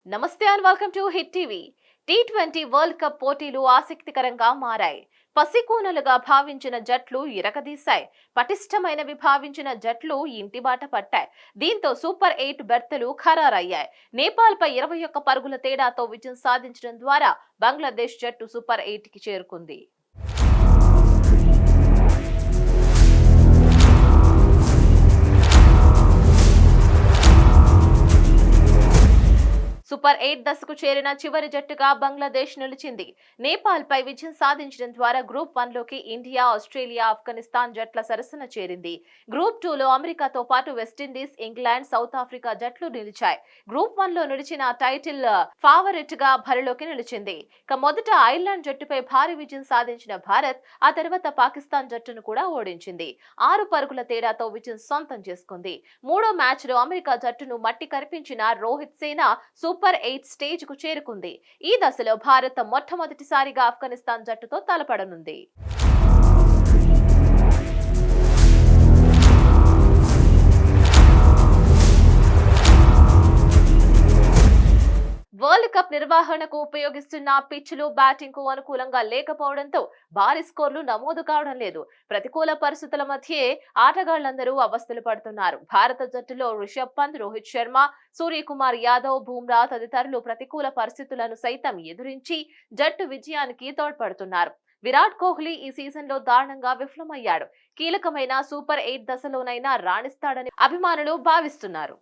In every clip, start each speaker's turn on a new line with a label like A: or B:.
A: నమస్తే and welcome to hit TV. T20 world cup పోటీలు ఆసక్తికరంగా మారాయి. పసికూనలుగా భావించిన జట్లు ఇరకదీశాయి. పటిష్టమైనవి భావించిన జట్లు ఇంటిబాట పట్టాయి. దీంతో సూపర్ 8 బెర్తులు ఖరారయ్యాయి. నేపాల్పై 21 పరుగుల తేడాతో విజయం సాధించడం ద్వారా బంగ్లాదేశ్ జట్టు సూపర్ 8కి చేరుకుంది. సూపర్ 8 దశకు చేరిన చివరి జట్టుగా బంగ్లాదేశ్ నిలిచింది. నేపాల్ పై విజయం సాధించడం ద్వారా గ్రూప్ 1 లోకి ఇండియా, ఆస్ట్రేలియా, ఆఫ్ఘనిస్తాన్ జట్ల సరసన చేరింది. గ్రూప్ 2 లో అమెరికాతో పాటు వెస్టిండీస్, ఇంగ్లాండ్, సౌత్ ఆఫ్రికా జట్లు నిలిచాయి. గ్రూప్ 1 లో నిలిచిన టైటిల్ ఫేవరెట్ గా బరిలోకి నిలిచింది. మొదట ఐర్లాండ్ జట్టుపై భారీ విజయం సాధించిన భారత్ ఆ తర్వాత పాకిస్తాన్ జట్టును కూడా ఓడించింది. 6 పరుగుల తేడాతో విజయం సొంతం చేసుకుంది. మూడో మ్యాచ్ లో అమెరికా జట్టును మట్టి కరిపించిన రోహిత్ సేన సూపర్ 8 స్టేజ్ కు చేరుకుంది. ఈ దశలో భారత్ మొట్టమొదటిసారిగా ఆఫ్ఘనిస్తాన్ జట్టుతో తలపడనుంది. వరల్డ్ కప్ నిర్వహణకు ఉపయోగిస్తున్న పిచ్లు బ్యాటింగ్ కు అనుకూలంగా లేకపోవడంతో భారీ స్కోర్లు నమోదు కావడం లేదు. ప్రతికూల పరిస్థితుల మధ్యే ఆటగాళ్లందరూ అవస్థలు పడుతున్నారు. భారత జట్టులో రిషబ్ పంత్, రోహిత్ శర్మ, సూర్యకుమార్ యాదవ్, బుమ్రా తదితరులు ప్రతికూల పరిస్థితులను సైతం ఎదురించి జట్టు విజయానికి తోడ్పడుతున్నారు. విరాట్ కోహ్లీ ఈ సీజన్ లో దారుణంగా విఫలమయ్యాడు. కీలకమైన సూపర్ 8 దశలోనైనా రాణిస్తాడని అభిమానులు భావిస్తున్నారు.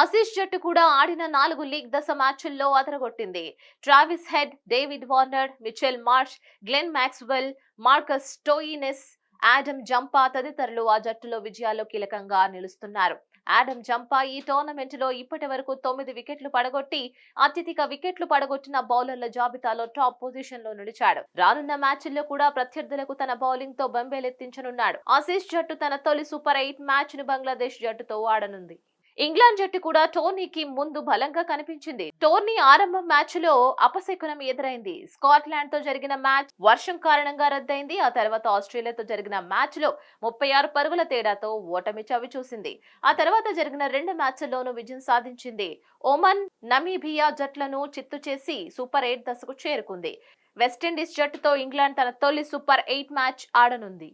A: ఆసీస్ జట్టు కూడా ఆడిన 4 లీగ్ దశ మ్యాచ్ల్లో అదరగొట్టింది. Travis Head, David Warner, Mitchell Marsh, Glenn Maxwell, Marcus Stoinis, Adam Zampa తదితరులు ఆ జట్టులో విజయాల్లో కీలకంగా నిలుస్తున్నారు. ఆడమ్ జంపా ఈ టోర్నమెంట్ లో ఇప్పటి వరకు 9 వికెట్లు పడగొట్టి అత్యధిక వికెట్లు పడగొట్టిన బౌలర్ల జాబితాలో టాప్ పొజిషన్ లో నిలిచాడు. రానున్న మ్యాచ్ల్లో కూడా ప్రత్యర్థులకు తన బౌలింగ్ తో బెంబేలెత్తించనున్నాడు. ఆసీస్ జట్టు తన తొలి సూపర్ 8 మ్యాచ్ ను బంగ్లాదేశ్ జట్టుతో ఆడనుంది. ఇంగ్లాండ్ జట్టు కూడా టోర్నీకి ముందు బలంగా కనిపించింది. టోర్నీ ఆరంభ మ్యాచ్ లో అపశకునం ఎదురైంది. స్కాట్లాండ్ తో జరిగిన మ్యాచ్ వర్షం కారణంగా రద్దయింది. ఆ తర్వాత ఆస్ట్రేలియాతో జరిగిన మ్యాచ్ లో 36 పరుగుల తేడాతో ఓటమి చవి చూసింది. ఆ తర్వాత జరిగిన 2 మ్యాచ్ల్లోనూ విజయం సాధించింది. ఒమన్, నమీబియా జట్లను చిత్తు చేసి సూపర్ 8 దశకు చేరుకుంది. వెస్టిండీస్ జట్టుతో ఇంగ్లాండ్ తన తొలి సూపర్ 8 మ్యాచ్ ఆడనుంది.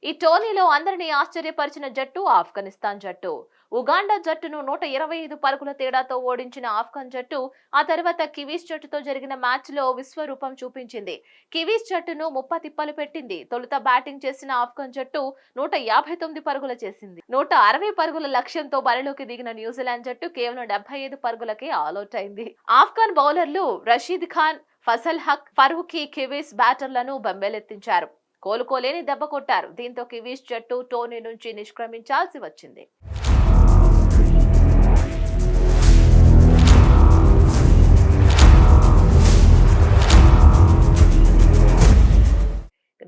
A: ఈ టోర్నీలో అందరినీ ఆశ్చర్యపరిచిన జట్టు ఆఫ్ఘనిస్తాన్ జట్టు. ఉగాండా జట్టును 125 పరుగుల తేడాతో ఓడించిన ఆఫ్ఘన్ జట్టు ఆ తర్వాత కివీస్ జట్టుతో జరిగిన మ్యాచ్ లో విశ్వరూపం చూపించింది. కివీస్ జట్టును ముప్పతిప్పలు పెట్టింది. తొలుత బ్యాటింగ్ చేసిన ఆఫ్ఘన్ జట్టు 159 పరుగులు చేసింది. 160 పరుగుల లక్ష్యంతో బరిలోకి దిగిన న్యూజిలాండ్ జట్టు కేవలం 75 పరుగులకే ఆలౌట్ అయింది. ఆఫ్ఘన్ బౌలర్లు రషీద్ ఖాన్, ఫజల్ హక్, ఫరూఖీ కివీస్ బ్యాటర్లను బెంబేలెత్తించారు. కోలుకోలేని దెబ్బ కొట్టారు. దీంతో కివీస్ జట్టు టోర్నీ నుంచి నిష్క్రమించాల్సి వచ్చింది.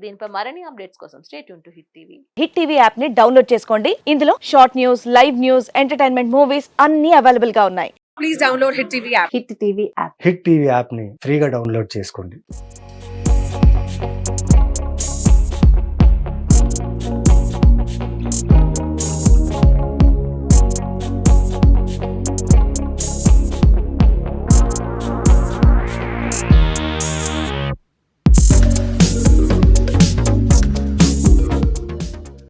A: దీనిపై మరిన్ని అప్డేట్స్ కోసం stay tune to hit TV.
B: Hit TV app ని డౌన్లోడ్ చేసుకోండి. ఇందులో short news, live news, entertainment movies అన్ని అవైలబుల్ గా ఉన్నాయి.
C: Please download Hit TV app.
B: Hit TV app.
D: Hit TV app ని ఫ్రీగా డౌన్లోడ్ చేసుకోండి.